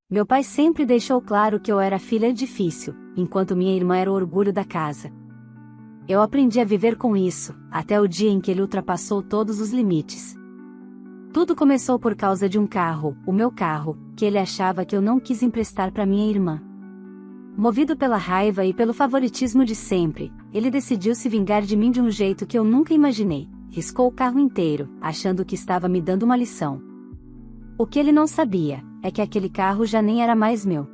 Meu pai sempre deixou claro que eu era filha difícil, enquanto minha irmã era o orgulho da casa. Eu aprendi a viver com isso, até o dia em que ele ultrapassou todos os limites. Tudo começou por causa de um carro, o meu carro, que ele achava que eu não quis emprestar para minha irmã. Movido pela raiva e pelo favoritismo de sempre, ele decidiu se vingar de mim de um jeito que eu nunca imaginei. Riscou o carro inteiro, achando que estava me dando uma lição. O que ele não sabia, é que aquele carro já nem era mais meu.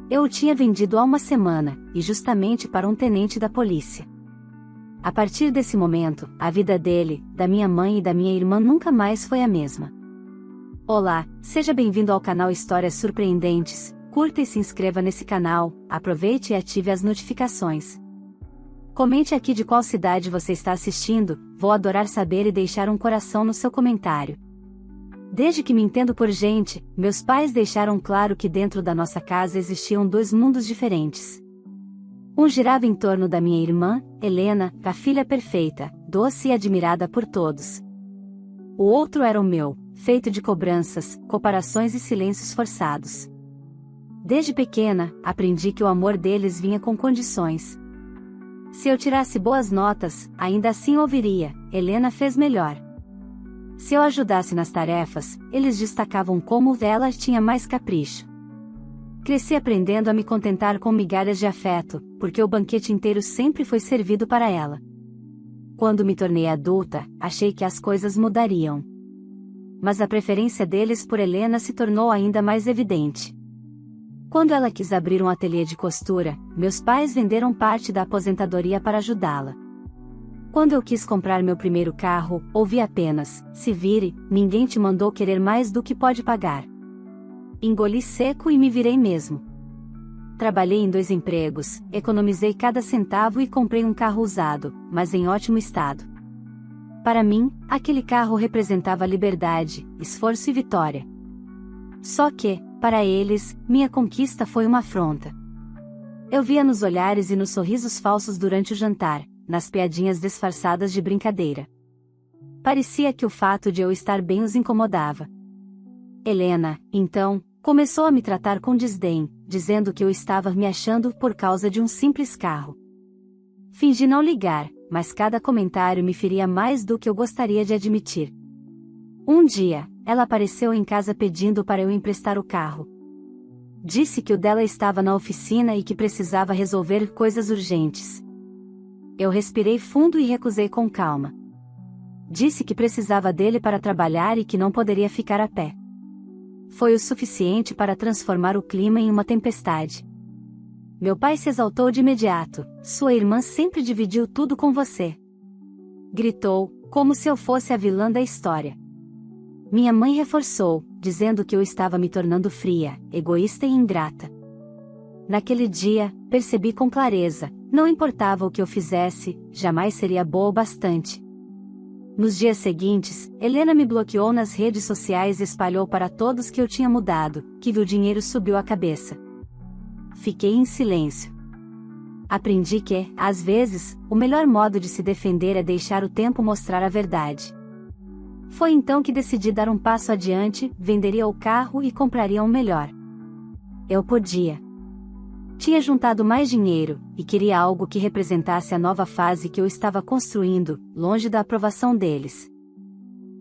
Eu o tinha vendido há uma semana, e justamente para um tenente da polícia. A partir desse momento, a vida dele, da minha mãe e da minha irmã nunca mais foi a mesma. Olá, seja bem-vindo ao canal Histórias Surpreendentes, curta e se inscreva nesse canal, aproveite e ative as notificações. Comente aqui de qual cidade você está assistindo, vou adorar saber e deixar um coração no seu comentário. Desde que me entendo por gente, meus pais deixaram claro que dentro da nossa casa existiam dois mundos diferentes. Um girava em torno da minha irmã, Helena, a filha perfeita, doce e admirada por todos. O outro era o meu, feito de cobranças, comparações e silêncios forçados. Desde pequena, aprendi que o amor deles vinha com condições. Se eu tirasse boas notas, ainda assim ouviria, Helena fez melhor. Se eu ajudasse nas tarefas, eles destacavam como ela tinha mais capricho. Cresci aprendendo a me contentar com migalhas de afeto, porque o banquete inteiro sempre foi servido para ela. Quando me tornei adulta, achei que as coisas mudariam. Mas a preferência deles por Helena se tornou ainda mais evidente. Quando ela quis abrir um ateliê de costura, meus pais venderam parte da aposentadoria para ajudá-la. Quando eu quis comprar meu primeiro carro, ouvi apenas: "Se vire, ninguém te mandou querer mais do que pode pagar." Engoli seco e me virei mesmo. Trabalhei em 2 empregos, economizei cada centavo e comprei um carro usado, mas em ótimo estado. Para mim, aquele carro representava liberdade, esforço e vitória. Só que, para eles, minha conquista foi uma afronta. Eu via nos olhares e nos sorrisos falsos durante o jantar, nas piadinhas disfarçadas de brincadeira. Parecia que o fato de eu estar bem os incomodava. Helena, então, começou a me tratar com desdém, dizendo que eu estava me achando por causa de um simples carro. Fingi não ligar, mas cada comentário me feria mais do que eu gostaria de admitir. Um dia, ela apareceu em casa pedindo para eu emprestar o carro. Disse que o dela estava na oficina e que precisava resolver coisas urgentes. Eu respirei fundo e recusei com calma. Disse que precisava dele para trabalhar e que não poderia ficar a pé. Foi o suficiente para transformar o clima em uma tempestade. Meu pai se exaltou de imediato: "Sua irmã sempre dividiu tudo com você." Gritou, como se eu fosse a vilã da história. Minha mãe reforçou, dizendo que eu estava me tornando fria, egoísta e ingrata. Naquele dia, percebi com clareza: não importava o que eu fizesse, jamais seria boa o bastante. Nos dias seguintes, Helena me bloqueou nas redes sociais e espalhou para todos que eu tinha mudado, que o dinheiro subiu a cabeça. Fiquei em silêncio. Aprendi que, às vezes, o melhor modo de se defender é deixar o tempo mostrar a verdade. Foi então que decidi dar um passo adiante, venderia o carro e compraria um melhor. Eu podia. Tinha juntado mais dinheiro, e queria algo que representasse a nova fase que eu estava construindo, longe da aprovação deles.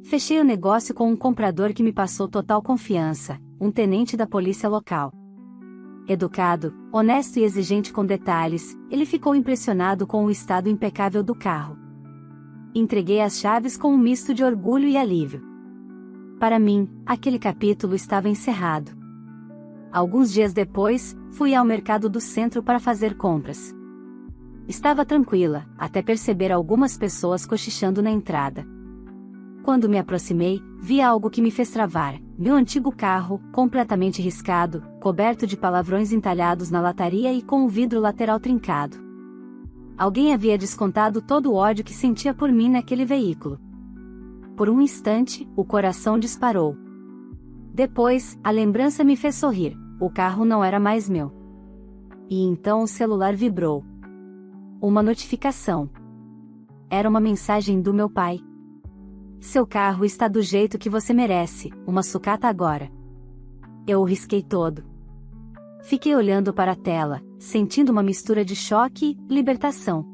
Fechei o negócio com um comprador que me passou total confiança, um tenente da polícia local. Educado, honesto e exigente com detalhes, ele ficou impressionado com o estado impecável do carro. Entreguei as chaves com um misto de orgulho e alívio. Para mim, aquele capítulo estava encerrado. Alguns dias depois, fui ao mercado do centro para fazer compras. Estava tranquila, até perceber algumas pessoas cochichando na entrada. Quando me aproximei, vi algo que me fez travar: meu antigo carro, completamente riscado, coberto de palavrões entalhados na lataria e com o vidro lateral trincado. Alguém havia descontado todo o ódio que sentia por mim naquele veículo. Por um instante, o coração disparou. Depois, a lembrança me fez sorrir: o carro não era mais meu. E então o celular vibrou. Uma notificação. Era uma mensagem do meu pai. "Seu carro está do jeito que você merece, uma sucata agora." Eu o risquei todo. Fiquei olhando para a tela, sentindo uma mistura de choque e libertação.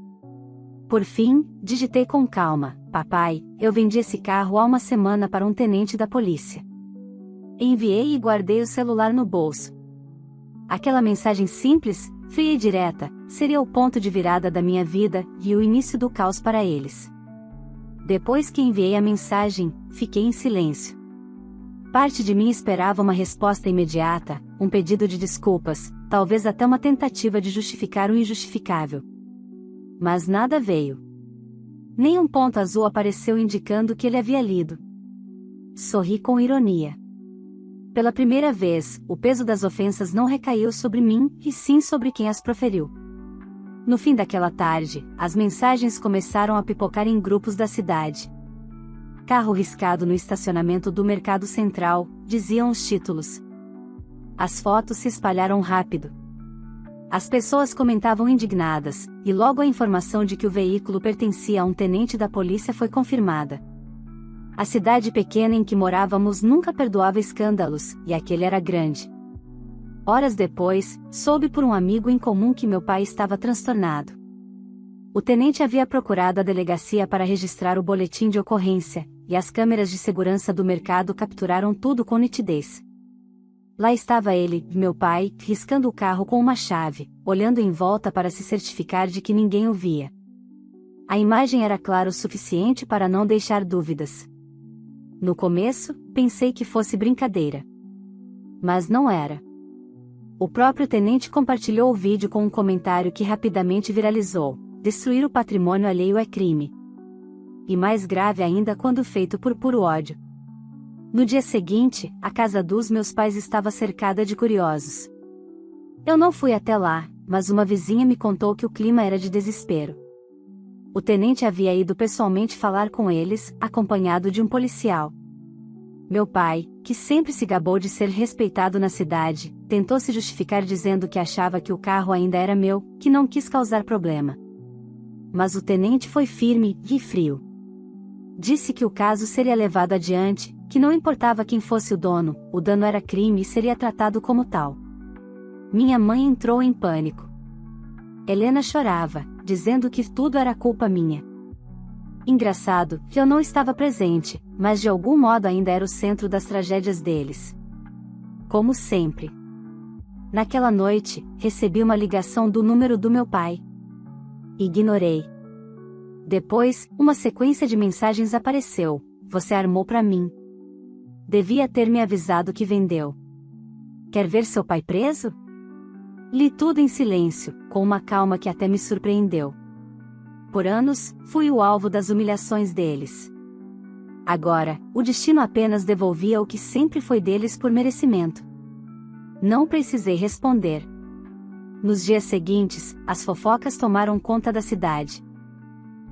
Por fim, digitei com calma: papai, eu vendi esse carro há uma semana para um tenente da polícia. Enviei e guardei o celular no bolso. Aquela mensagem simples, fria e direta, seria o ponto de virada da minha vida e o início do caos para eles. Depois que enviei a mensagem, fiquei em silêncio. Parte de mim esperava uma resposta imediata, um pedido de desculpas, talvez até uma tentativa de justificar o injustificável. Mas nada veio. Nem um ponto azul apareceu indicando que ele havia lido. Sorri com ironia. Pela primeira vez, o peso das ofensas não recaiu sobre mim, e sim sobre quem as proferiu. No fim daquela tarde, as mensagens começaram a pipocar em grupos da cidade. Carro riscado no estacionamento do Mercado Central, diziam os títulos. As fotos se espalharam rápido. As pessoas comentavam indignadas, e logo a informação de que o veículo pertencia a um tenente da polícia foi confirmada. A cidade pequena em que morávamos nunca perdoava escândalos, e aquele era grande. Horas depois, soube por um amigo em comum que meu pai estava transtornado. O tenente havia procurado a delegacia para registrar o boletim de ocorrência, e as câmeras de segurança do mercado capturaram tudo com nitidez. Lá estava ele, meu pai, riscando o carro com uma chave, olhando em volta para se certificar de que ninguém o via. A imagem era clara o suficiente para não deixar dúvidas. No começo, pensei que fosse brincadeira. Mas não era. O próprio tenente compartilhou o vídeo com um comentário que rapidamente viralizou: destruir o patrimônio alheio é crime. E mais grave ainda quando feito por puro ódio. No dia seguinte, a casa dos meus pais estava cercada de curiosos. Eu não fui até lá, mas uma vizinha me contou que o clima era de desespero. O tenente havia ido pessoalmente falar com eles, acompanhado de um policial. Meu pai, que sempre se gabou de ser respeitado na cidade, tentou se justificar dizendo que achava que o carro ainda era meu, que não quis causar problema. Mas o tenente foi firme e frio. Disse que o caso seria levado adiante, que não importava quem fosse o dono, o dano era crime e seria tratado como tal. Minha mãe entrou em pânico. Helena chorava, dizendo que tudo era culpa minha. Engraçado, que eu não estava presente, mas de algum modo ainda era o centro das tragédias deles. Como sempre. Naquela noite, recebi uma ligação do número do meu pai. Ignorei. Depois, uma sequência de mensagens apareceu: você armou pra mim. Devia ter me avisado que vendeu. Quer ver seu pai preso? Li tudo em silêncio, com uma calma que até me surpreendeu. Por anos, fui o alvo das humilhações deles. Agora, o destino apenas devolvia o que sempre foi deles por merecimento. Não precisei responder. Nos dias seguintes, as fofocas tomaram conta da cidade.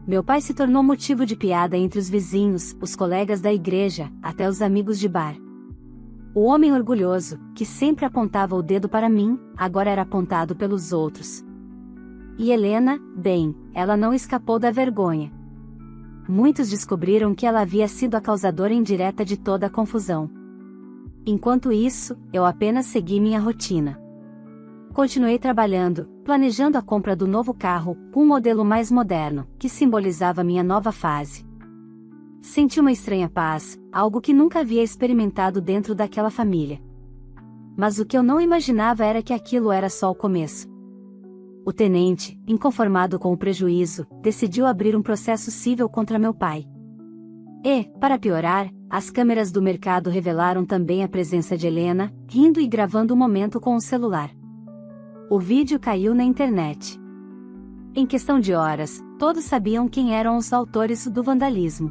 Meu pai se tornou motivo de piada entre os vizinhos, os colegas da igreja, até os amigos de bar. O homem orgulhoso, que sempre apontava o dedo para mim, agora era apontado pelos outros. E Helena, bem, ela não escapou da vergonha. Muitos descobriram que ela havia sido a causadora indireta de toda a confusão. Enquanto isso, eu apenas segui minha rotina. Continuei trabalhando, planejando a compra do novo carro, um modelo mais moderno, que simbolizava minha nova fase. Senti uma estranha paz, algo que nunca havia experimentado dentro daquela família. Mas o que eu não imaginava era que aquilo era só o começo. O tenente, inconformado com o prejuízo, decidiu abrir um processo civil contra meu pai. E, para piorar, as câmeras do mercado revelaram também a presença de Helena, rindo e gravando o momento com o celular. O vídeo caiu na internet. Em questão de horas, todos sabiam quem eram os autores do vandalismo.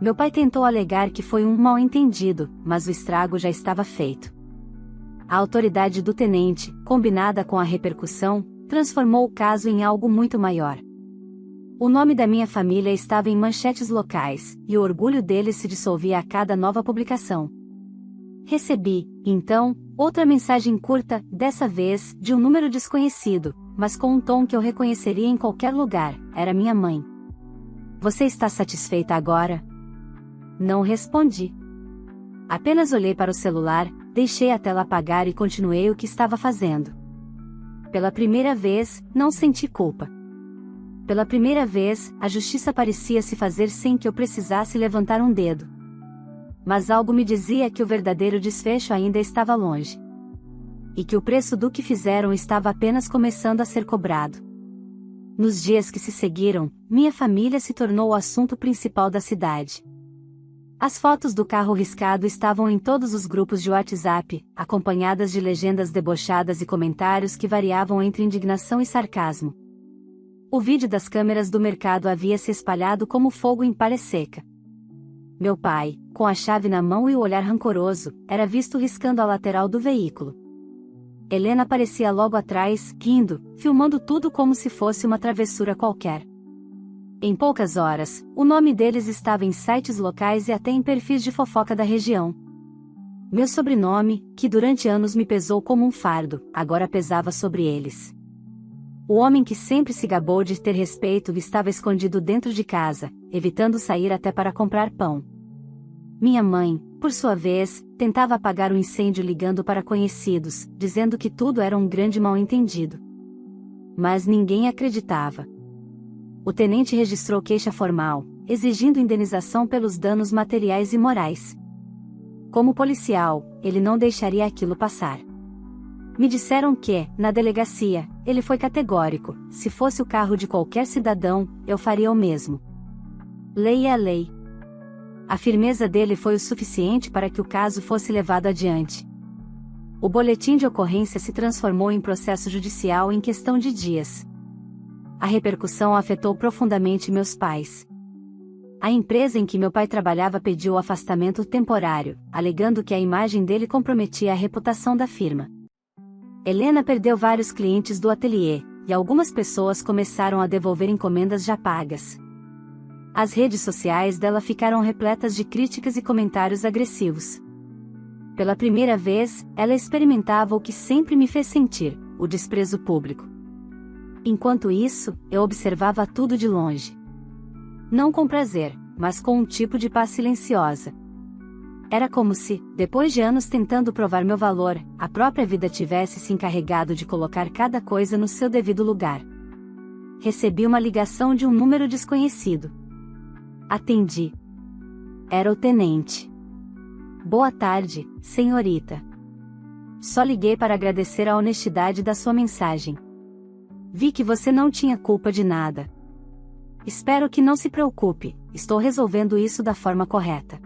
Meu pai tentou alegar que foi um mal-entendido, mas o estrago já estava feito. A autoridade do tenente, combinada com a repercussão, transformou o caso em algo muito maior. O nome da minha família estava em manchetes locais, e o orgulho deles se dissolvia a cada nova publicação. Recebi, então, outra mensagem curta, dessa vez, de um número desconhecido, mas com um tom que eu reconheceria em qualquer lugar: era minha mãe. Você está satisfeita agora? Não respondi. Apenas olhei para o celular, deixei a tela apagar e continuei o que estava fazendo. Pela primeira vez, não senti culpa. Pela primeira vez, a justiça parecia se fazer sem que eu precisasse levantar um dedo. Mas algo me dizia que o verdadeiro desfecho ainda estava longe. E que o preço do que fizeram estava apenas começando a ser cobrado. Nos dias que se seguiram, minha família se tornou o assunto principal da cidade. As fotos do carro riscado estavam em todos os grupos de WhatsApp, acompanhadas de legendas debochadas e comentários que variavam entre indignação e sarcasmo. O vídeo das câmeras do mercado havia se espalhado como fogo em palha seca. Meu pai, com a chave na mão e o olhar rancoroso, era visto riscando a lateral do veículo. Helena aparecia logo atrás, rindo, filmando tudo como se fosse uma travessura qualquer. Em poucas horas, o nome deles estava em sites locais e até em perfis de fofoca da região. Meu sobrenome, que durante anos me pesou como um fardo, agora pesava sobre eles. O homem que sempre se gabou de ter respeito estava escondido dentro de casa, evitando sair até para comprar pão. Minha mãe, por sua vez, tentava apagar o incêndio ligando para conhecidos, dizendo que tudo era um grande mal-entendido. Mas ninguém acreditava. O tenente registrou queixa formal, exigindo indenização pelos danos materiais e morais. Como policial, ele não deixaria aquilo passar. Me disseram que, na delegacia, ele foi categórico: se fosse o carro de qualquer cidadão, eu faria o mesmo. Lei é a lei. A firmeza dele foi o suficiente para que o caso fosse levado adiante. O boletim de ocorrência se transformou em processo judicial em questão de dias. A repercussão afetou profundamente meus pais. A empresa em que meu pai trabalhava pediu o afastamento temporário, alegando que a imagem dele comprometia a reputação da firma. Helena perdeu vários clientes do ateliê, e algumas pessoas começaram a devolver encomendas já pagas. As redes sociais dela ficaram repletas de críticas e comentários agressivos. Pela primeira vez, ela experimentava o que sempre me fez sentir: o desprezo público. Enquanto isso, eu observava tudo de longe. Não com prazer, mas com um tipo de paz silenciosa. Era como se, depois de anos tentando provar meu valor, a própria vida tivesse se encarregado de colocar cada coisa no seu devido lugar. Recebi uma ligação de um número desconhecido. Atendi. Era o tenente. Boa tarde, senhorita. Só liguei para agradecer a honestidade da sua mensagem. Vi que você não tinha culpa de nada. Espero que não se preocupe, estou resolvendo isso da forma correta.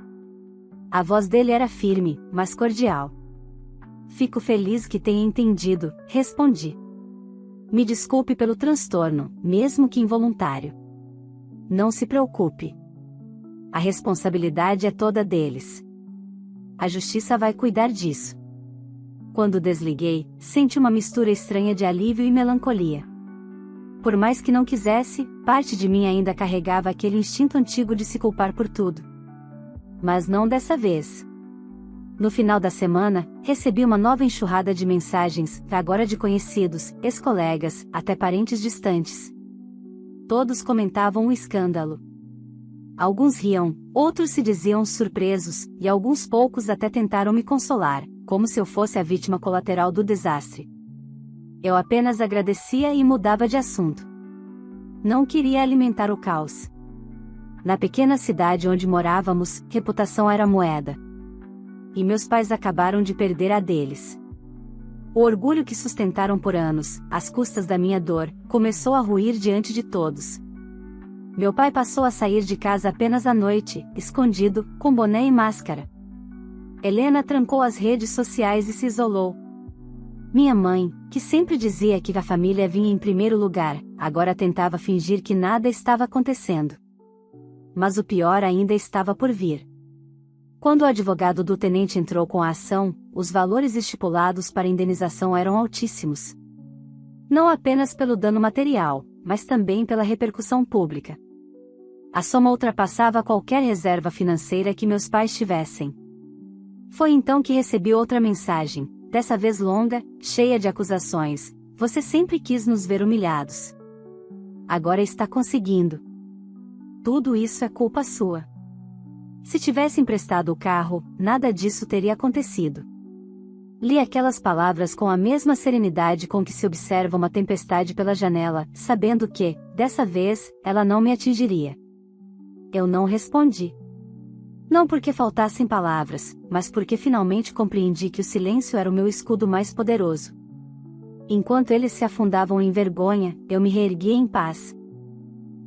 A voz dele era firme, mas cordial. Fico feliz que tenha entendido, respondi. Me desculpe pelo transtorno, mesmo que involuntário. Não se preocupe. A responsabilidade é toda deles. A justiça vai cuidar disso. Quando desliguei, senti uma mistura estranha de alívio e melancolia. Por mais que não quisesse, parte de mim ainda carregava aquele instinto antigo de se culpar por tudo. Mas não dessa vez. No final da semana, recebi uma nova enxurrada de mensagens, agora de conhecidos, ex-colegas, até parentes distantes. Todos comentavam o escândalo. Alguns riam, outros se diziam surpresos, e alguns poucos até tentaram me consolar, como se eu fosse a vítima colateral do desastre. Eu apenas agradecia e mudava de assunto. Não queria alimentar o caos. Na pequena cidade onde morávamos, reputação era moeda. E meus pais acabaram de perder a deles. O orgulho que sustentaram por anos, às custas da minha dor, começou a ruir diante de todos. Meu pai passou a sair de casa apenas à noite, escondido, com boné e máscara. Helena trancou as redes sociais e se isolou. Minha mãe, que sempre dizia que a família vinha em primeiro lugar, agora tentava fingir que nada estava acontecendo. Mas o pior ainda estava por vir. Quando o advogado do tenente entrou com a ação, os valores estipulados para indenização eram altíssimos. Não apenas pelo dano material, mas também pela repercussão pública. A soma ultrapassava qualquer reserva financeira que meus pais tivessem. Foi então que recebi outra mensagem, dessa vez longa, cheia de acusações: você sempre quis nos ver humilhados. Agora está conseguindo. Tudo isso é culpa sua. Se tivesse emprestado o carro, nada disso teria acontecido. Li aquelas palavras com a mesma serenidade com que se observa uma tempestade pela janela, sabendo que, dessa vez, ela não me atingiria. Eu não respondi. Não porque faltassem palavras, mas porque finalmente compreendi que o silêncio era o meu escudo mais poderoso. Enquanto eles se afundavam em vergonha, eu me reerguia em paz.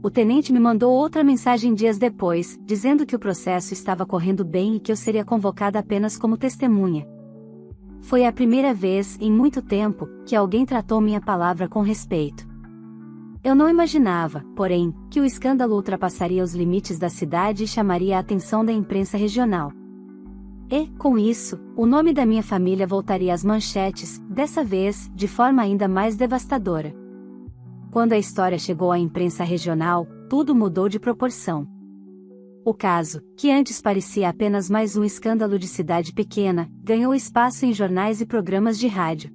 O tenente me mandou outra mensagem dias depois, dizendo que o processo estava correndo bem e que eu seria convocada apenas como testemunha. Foi a primeira vez, em muito tempo, que alguém tratou minha palavra com respeito. Eu não imaginava, porém, que o escândalo ultrapassaria os limites da cidade e chamaria a atenção da imprensa regional. E, com isso, o nome da minha família voltaria às manchetes, dessa vez, de forma ainda mais devastadora. Quando a história chegou à imprensa regional, tudo mudou de proporção. O caso, que antes parecia apenas mais um escândalo de cidade pequena, ganhou espaço em jornais e programas de rádio.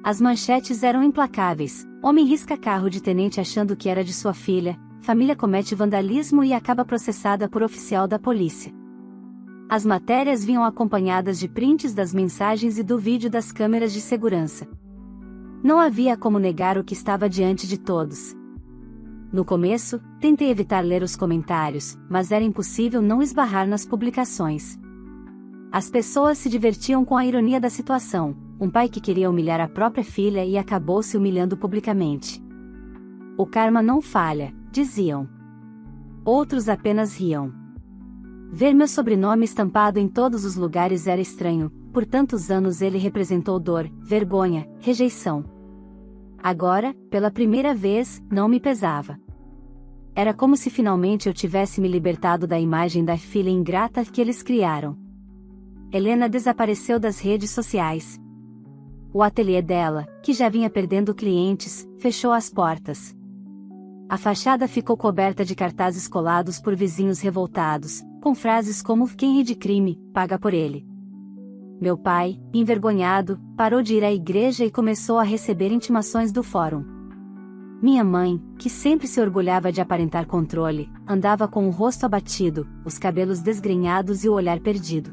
As manchetes eram implacáveis: homem risca carro de tenente achando que era de sua filha, família comete vandalismo e acaba processada por oficial da polícia. As matérias vinham acompanhadas de prints das mensagens e do vídeo das câmeras de segurança. Não havia como negar o que estava diante de todos. No começo, tentei evitar ler os comentários, mas era impossível não esbarrar nas publicações. As pessoas se divertiam com a ironia da situação: um pai que queria humilhar a própria filha e acabou se humilhando publicamente. O karma não falha, diziam. Outros apenas riam. Ver meu sobrenome estampado em todos os lugares era estranho, por tantos anos ele representou dor, vergonha, rejeição. Agora, pela primeira vez, não me pesava. Era como se finalmente eu tivesse me libertado da imagem da filha ingrata que eles criaram. Helena desapareceu das redes sociais. O ateliê dela, que já vinha perdendo clientes, fechou as portas. A fachada ficou coberta de cartazes colados por vizinhos revoltados, com frases como: quem ri de crime, paga por ele. Meu pai, envergonhado, parou de ir à igreja e começou a receber intimações do fórum. Minha mãe, que sempre se orgulhava de aparentar controle, andava com o rosto abatido, os cabelos desgrenhados e o olhar perdido.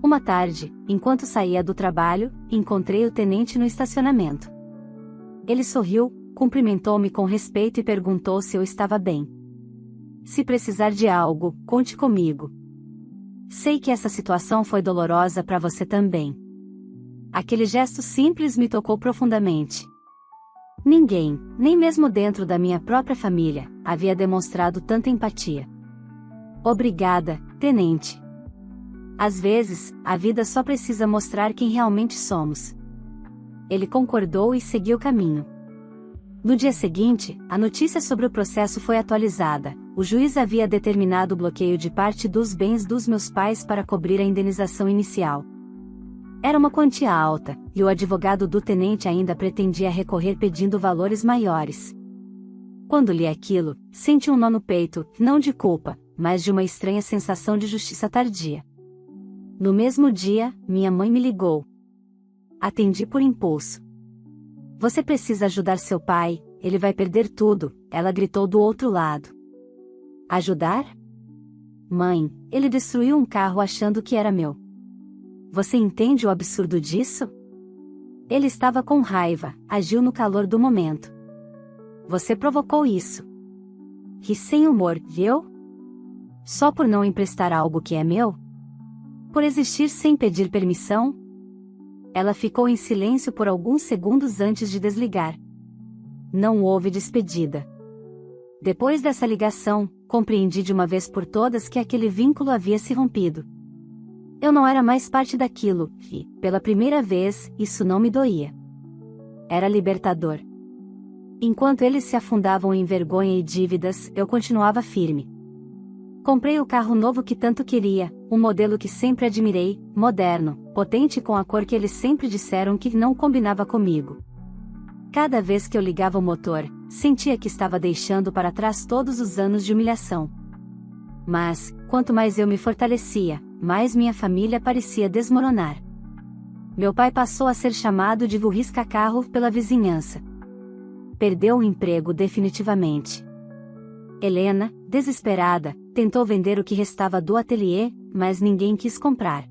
Uma tarde, enquanto saía do trabalho, encontrei o tenente no estacionamento. Ele sorriu, cumprimentou-me com respeito e perguntou se eu estava bem. Se precisar de algo, conte comigo. Sei que essa situação foi dolorosa para você também. Aquele gesto simples me tocou profundamente. Ninguém, nem mesmo dentro da minha própria família, havia demonstrado tanta empatia. Obrigada, tenente. Às vezes, a vida só precisa mostrar quem realmente somos. Ele concordou e seguiu o caminho. No dia seguinte, a notícia sobre o processo foi atualizada. O juiz havia determinado o bloqueio de parte dos bens dos meus pais para cobrir a indenização inicial. Era uma quantia alta, e o advogado do tenente ainda pretendia recorrer pedindo valores maiores. Quando li aquilo, senti um nó no peito, não de culpa, mas de uma estranha sensação de justiça tardia. No mesmo dia, minha mãe me ligou. Atendi por impulso. Você precisa ajudar seu pai, ele vai perder tudo, ela gritou do outro lado. Ajudar? Mãe, ele destruiu um carro achando que era meu. Você entende o absurdo disso? Ele estava com raiva, agiu no calor do momento. Você provocou isso. Ri sem humor, viu? Só por não emprestar algo que é meu? Por existir sem pedir permissão? Ela ficou em silêncio por alguns segundos antes de desligar. Não houve despedida. Depois dessa ligação, compreendi de uma vez por todas que aquele vínculo havia se rompido. Eu não era mais parte daquilo, e, pela primeira vez, isso não me doía. Era libertador. Enquanto eles se afundavam em vergonha e dívidas, eu continuava firme. Comprei o carro novo que tanto queria, um modelo que sempre admirei, moderno, potente com a cor que eles sempre disseram que não combinava comigo. Cada vez que eu ligava o motor, sentia que estava deixando para trás todos os anos de humilhação. Mas, quanto mais eu me fortalecia, mais minha família parecia desmoronar. Meu pai passou a ser chamado de "o risca-carro" pela vizinhança. Perdeu o emprego definitivamente. Helena, desesperada, tentou vender o que restava do ateliê, mas ninguém quis comprar.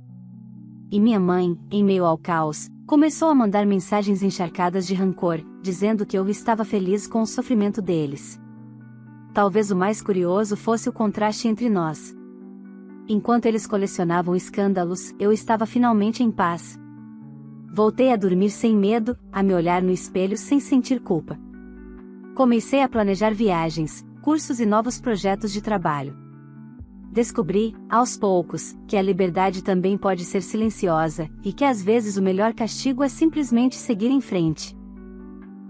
E minha mãe, em meio ao caos, começou a mandar mensagens encharcadas de rancor, dizendo que eu estava feliz com o sofrimento deles. Talvez o mais curioso fosse o contraste entre nós. Enquanto eles colecionavam escândalos, eu estava finalmente em paz. Voltei a dormir sem medo, a me olhar no espelho sem sentir culpa. Comecei a planejar viagens, cursos e novos projetos de trabalho. Descobri, aos poucos, que a liberdade também pode ser silenciosa, e que às vezes o melhor castigo é simplesmente seguir em frente.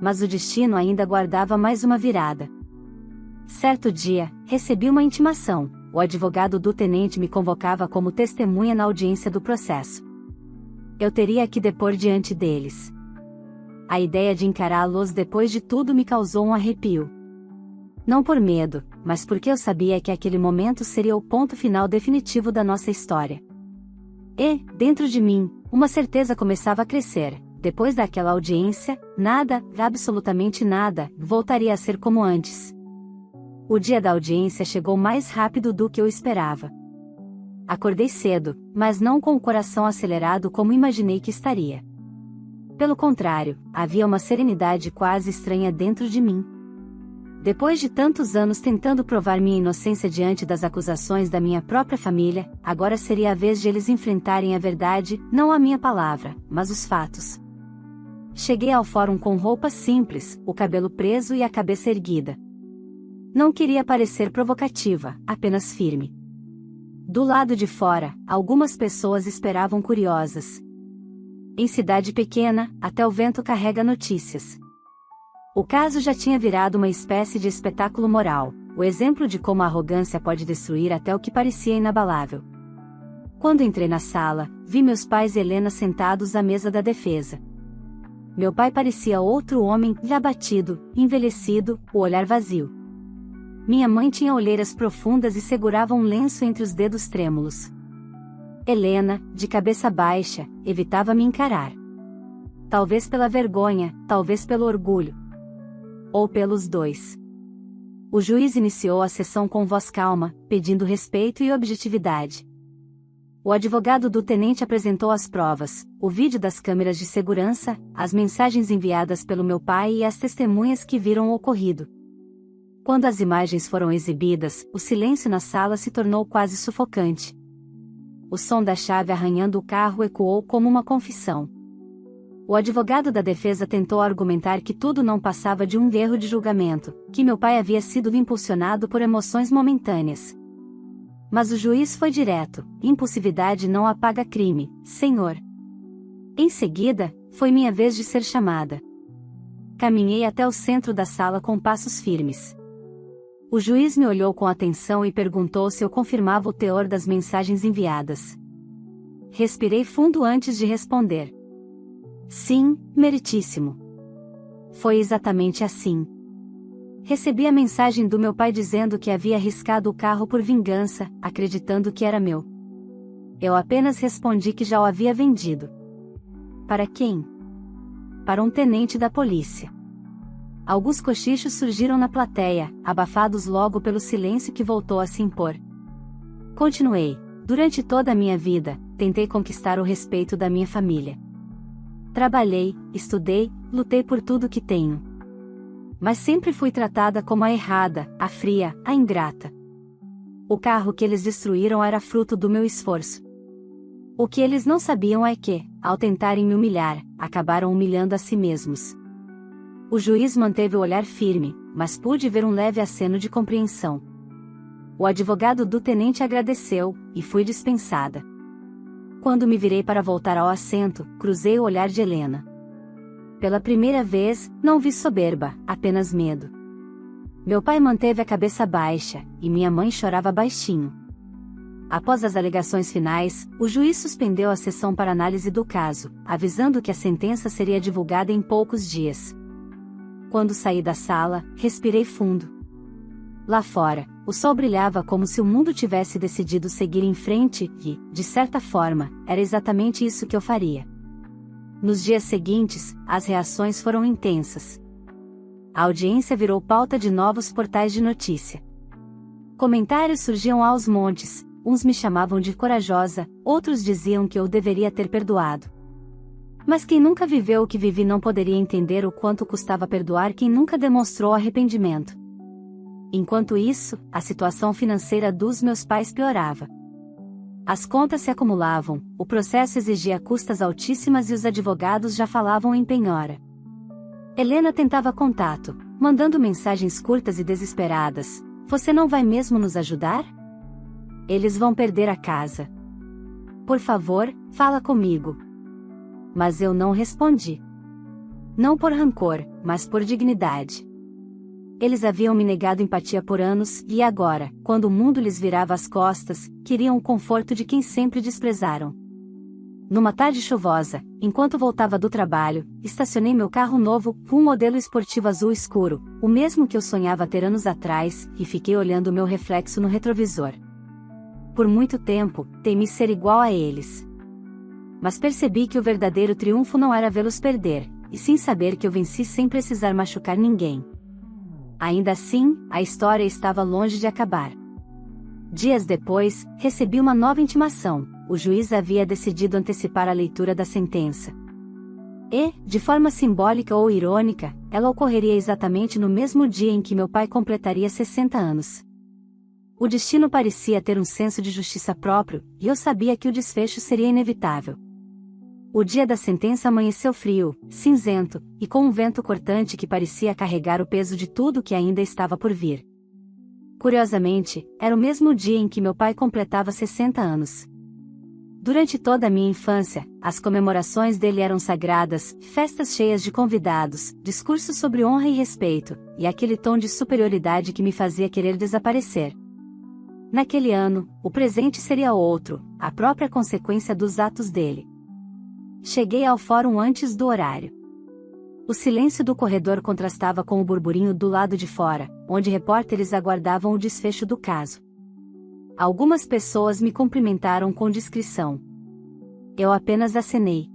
Mas o destino ainda guardava mais uma virada. Certo dia, recebi uma intimação. O advogado do tenente me convocava como testemunha na audiência do processo. Eu teria que depor diante deles. A ideia de encará-los depois de tudo me causou um arrepio. Não por medo, mas porque eu sabia que aquele momento seria o ponto final definitivo da nossa história. E, dentro de mim, uma certeza começava a crescer. Depois daquela audiência, nada, absolutamente nada, voltaria a ser como antes. O dia da audiência chegou mais rápido do que eu esperava. Acordei cedo, mas não com o coração acelerado como imaginei que estaria. Pelo contrário, havia uma serenidade quase estranha dentro de mim. Depois de tantos anos tentando provar minha inocência diante das acusações da minha própria família, agora seria a vez de eles enfrentarem a verdade, não a minha palavra, mas os fatos. Cheguei ao fórum com roupa simples, o cabelo preso e a cabeça erguida. Não queria parecer provocativa, apenas firme. Do lado de fora, algumas pessoas esperavam curiosas. Em cidade pequena, até o vento carrega notícias. O caso já tinha virado uma espécie de espetáculo moral, o exemplo de como a arrogância pode destruir até o que parecia inabalável. Quando entrei na sala, vi meus pais e Helena sentados à mesa da defesa. Meu pai parecia outro homem, abatido, envelhecido, o olhar vazio. Minha mãe tinha olheiras profundas e segurava um lenço entre os dedos trêmulos. Helena, de cabeça baixa, evitava me encarar. Talvez pela vergonha, talvez pelo orgulho. Ou pelos dois. O juiz iniciou a sessão com voz calma, pedindo respeito e objetividade. O advogado do tenente apresentou as provas, o vídeo das câmeras de segurança, as mensagens enviadas pelo meu pai e as testemunhas que viram o ocorrido. Quando as imagens foram exibidas, o silêncio na sala se tornou quase sufocante. O som da chave arranhando o carro ecoou como uma confissão. O advogado da defesa tentou argumentar que tudo não passava de um erro de julgamento, que meu pai havia sido impulsionado por emoções momentâneas. Mas o juiz foi direto: impulsividade não apaga crime, senhor. Em seguida, foi minha vez de ser chamada. Caminhei até o centro da sala com passos firmes. O juiz me olhou com atenção e perguntou se eu confirmava o teor das mensagens enviadas. Respirei fundo antes de responder. Sim, meritíssimo. Foi exatamente assim. Recebi a mensagem do meu pai dizendo que havia arriscado o carro por vingança, acreditando que era meu. Eu apenas respondi que já o havia vendido. Para quem? Para um tenente da polícia. Alguns cochichos surgiram na plateia, abafados logo pelo silêncio que voltou a se impor. Continuei. Durante toda a minha vida, tentei conquistar o respeito da minha família. Trabalhei, estudei, lutei por tudo que tenho. Mas sempre fui tratada como a errada, a fria, a ingrata. O carro que eles destruíram era fruto do meu esforço. O que eles não sabiam é que, ao tentarem me humilhar, acabaram humilhando a si mesmos. O juiz manteve o olhar firme, mas pude ver um leve aceno de compreensão. O advogado do tenente agradeceu, e fui dispensada. Quando me virei para voltar ao assento, cruzei o olhar de Helena. Pela primeira vez, não vi soberba, apenas medo. Meu pai manteve a cabeça baixa, e minha mãe chorava baixinho. Após as alegações finais, o juiz suspendeu a sessão para análise do caso, avisando que a sentença seria divulgada em poucos dias. Quando saí da sala, respirei fundo. Lá fora, o sol brilhava como se o mundo tivesse decidido seguir em frente e, de certa forma, era exatamente isso que eu faria. Nos dias seguintes, as reações foram intensas. A audiência virou pauta de novos portais de notícia. Comentários surgiam aos montes: uns me chamavam de corajosa, outros diziam que eu deveria ter perdoado. Mas quem nunca viveu o que vivi não poderia entender o quanto custava perdoar quem nunca demonstrou arrependimento. Enquanto isso, a situação financeira dos meus pais piorava. As contas se acumulavam, o processo exigia custas altíssimas e os advogados já falavam em penhora. Helena tentava contato, mandando mensagens curtas e desesperadas. Você não vai mesmo nos ajudar? Eles vão perder a casa. Por favor, fala comigo. Mas eu não respondi. Não por rancor, mas por dignidade. Eles haviam me negado empatia por anos, e agora, quando o mundo lhes virava as costas, queriam o conforto de quem sempre desprezaram. Numa tarde chuvosa, enquanto voltava do trabalho, estacionei meu carro novo, um modelo esportivo azul escuro, o mesmo que eu sonhava ter anos atrás, e fiquei olhando o meu reflexo no retrovisor. Por muito tempo, temi ser igual a eles. Mas percebi que o verdadeiro triunfo não era vê-los perder, e sim saber que eu venci sem precisar machucar ninguém. Ainda assim, a história estava longe de acabar. Dias depois, recebi uma nova intimação. O juiz havia decidido antecipar a leitura da sentença. E, de forma simbólica ou irônica, ela ocorreria exatamente no mesmo dia em que meu pai completaria 60 anos. O destino parecia ter um senso de justiça próprio, e eu sabia que o desfecho seria inevitável. O dia da sentença amanheceu frio, cinzento, e com um vento cortante que parecia carregar o peso de tudo que ainda estava por vir. Curiosamente, era o mesmo dia em que meu pai completava 60 anos. Durante toda a minha infância, as comemorações dele eram sagradas, festas cheias de convidados, discursos sobre honra e respeito, e aquele tom de superioridade que me fazia querer desaparecer. Naquele ano, o presente seria outro, a própria consequência dos atos dele. Cheguei ao fórum antes do horário. O silêncio do corredor contrastava com o burburinho do lado de fora, onde repórteres aguardavam o desfecho do caso. Algumas pessoas me cumprimentaram com discrição. Eu apenas acenei.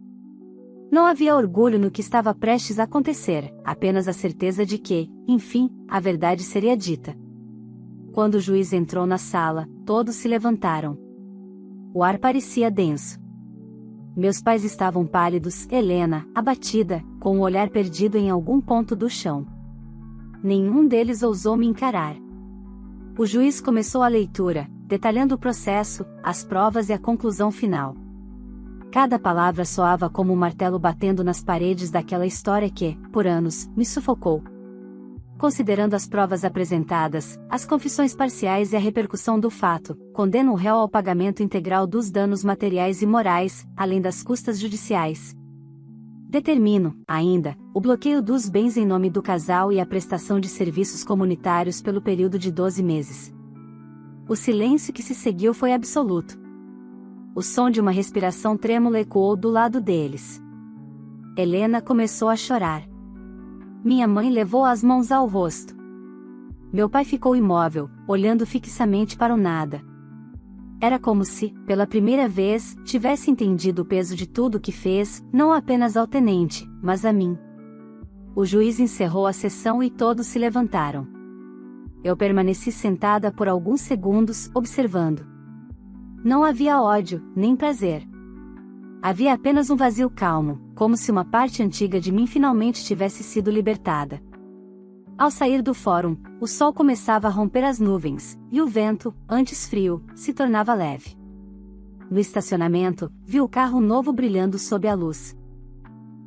Não havia orgulho no que estava prestes a acontecer, apenas a certeza de que, enfim, a verdade seria dita. Quando o juiz entrou na sala, todos se levantaram. O ar parecia denso. Meus pais estavam pálidos, Helena, abatida, com o olhar perdido em algum ponto do chão. Nenhum deles ousou me encarar. O juiz começou a leitura, detalhando o processo, as provas e a conclusão final. Cada palavra soava como um martelo batendo nas paredes daquela história que, por anos, me sufocou. Considerando as provas apresentadas, as confissões parciais e a repercussão do fato, condeno o réu ao pagamento integral dos danos materiais e morais, além das custas judiciais. Determino, ainda, o bloqueio dos bens em nome do casal e a prestação de serviços comunitários pelo período de 12 meses. O silêncio que se seguiu foi absoluto. O som de uma respiração trêmula ecoou do lado deles. Helena começou a chorar. Minha mãe levou as mãos ao rosto. Meu pai ficou imóvel, olhando fixamente para o nada. Era como se, pela primeira vez, tivesse entendido o peso de tudo o que fez, não apenas ao tenente, mas a mim. O juiz encerrou a sessão e todos se levantaram. Eu permaneci sentada por alguns segundos, observando. Não havia ódio, nem prazer. Havia apenas um vazio calmo, como se uma parte antiga de mim finalmente tivesse sido libertada. Ao sair do fórum, o sol começava a romper as nuvens, e o vento, antes frio, se tornava leve. No estacionamento, vi o carro novo brilhando sob a luz.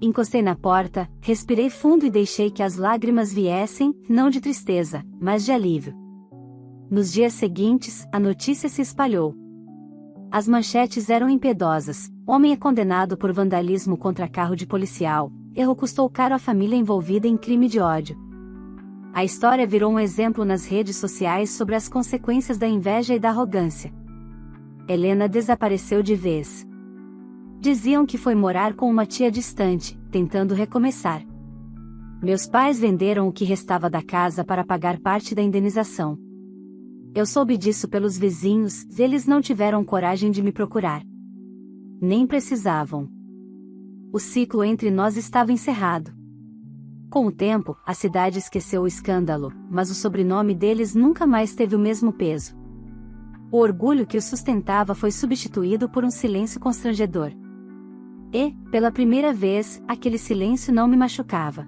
Encostei na porta, respirei fundo e deixei que as lágrimas viessem, não de tristeza, mas de alívio. Nos dias seguintes, a notícia se espalhou. As manchetes eram impiedosas: homem é condenado por vandalismo contra carro de policial, erro custou caro à família envolvida em crime de ódio. A história virou um exemplo nas redes sociais sobre as consequências da inveja e da arrogância. Helena desapareceu de vez. Diziam que foi morar com uma tia distante, tentando recomeçar. Meus pais venderam o que restava da casa para pagar parte da indenização. Eu soube disso pelos vizinhos, eles não tiveram coragem de me procurar. Nem precisavam. O ciclo entre nós estava encerrado. Com o tempo, a cidade esqueceu o escândalo, mas o sobrenome deles nunca mais teve o mesmo peso. O orgulho que o sustentava foi substituído por um silêncio constrangedor. E, pela primeira vez, aquele silêncio não me machucava.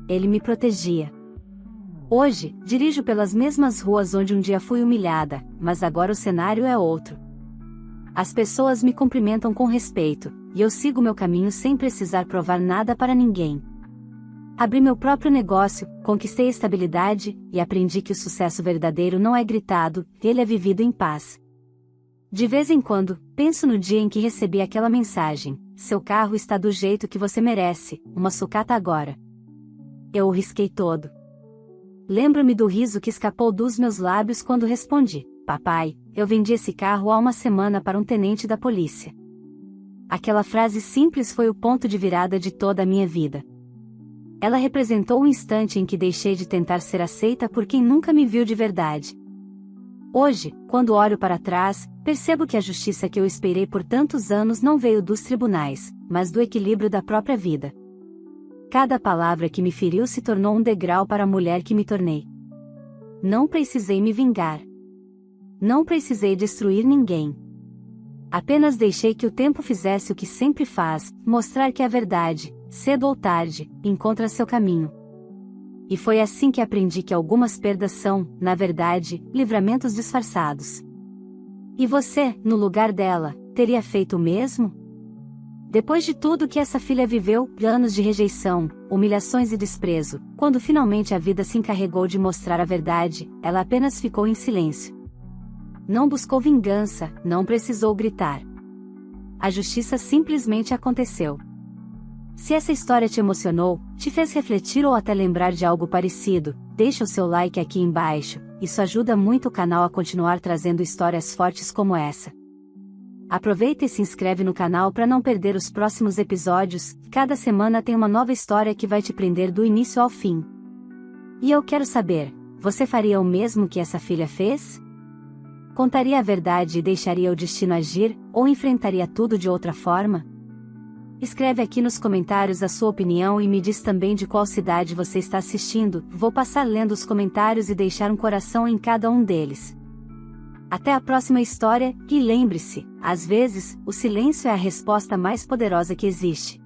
Ele me protegia. Hoje, dirijo pelas mesmas ruas onde um dia fui humilhada, mas agora o cenário é outro. As pessoas me cumprimentam com respeito, e eu sigo meu caminho sem precisar provar nada para ninguém. Abri meu próprio negócio, conquistei estabilidade, e aprendi que o sucesso verdadeiro não é gritado, ele é vivido em paz. De vez em quando, penso no dia em que recebi aquela mensagem: seu carro está do jeito que você merece, uma sucata agora. Eu o risquei todo. Lembro-me do riso que escapou dos meus lábios quando respondi: papai, eu vendi esse carro há uma semana para um tenente da polícia. Aquela frase simples foi o ponto de virada de toda a minha vida. Ela representou o instante em que deixei de tentar ser aceita por quem nunca me viu de verdade. Hoje, quando olho para trás, percebo que a justiça que eu esperei por tantos anos não veio dos tribunais, mas do equilíbrio da própria vida. Cada palavra que me feriu se tornou um degrau para a mulher que me tornei. Não precisei me vingar. Não precisei destruir ninguém. Apenas deixei que o tempo fizesse o que sempre faz, mostrar que a verdade, cedo ou tarde, encontra seu caminho. E foi assim que aprendi que algumas perdas são, na verdade, livramentos disfarçados. E você, no lugar dela, teria feito o mesmo? Depois de tudo que essa filha viveu, anos de rejeição, humilhações e desprezo, quando finalmente a vida se encarregou de mostrar a verdade, ela apenas ficou em silêncio. Não buscou vingança, não precisou gritar. A justiça simplesmente aconteceu. Se essa história te emocionou, te fez refletir ou até lembrar de algo parecido, deixa o seu like aqui embaixo, isso ajuda muito o canal a continuar trazendo histórias fortes como essa. Aproveita e se inscreve no canal para não perder os próximos episódios, cada semana tem uma nova história que vai te prender do início ao fim. E eu quero saber, você faria o mesmo que essa filha fez? Contaria a verdade e deixaria o destino agir, ou enfrentaria tudo de outra forma? Escreve aqui nos comentários a sua opinião e me diz também de qual cidade você está assistindo, vou passar lendo os comentários e deixar um coração em cada um deles. Até a próxima história, e lembre-se, às vezes, o silêncio é a resposta mais poderosa que existe.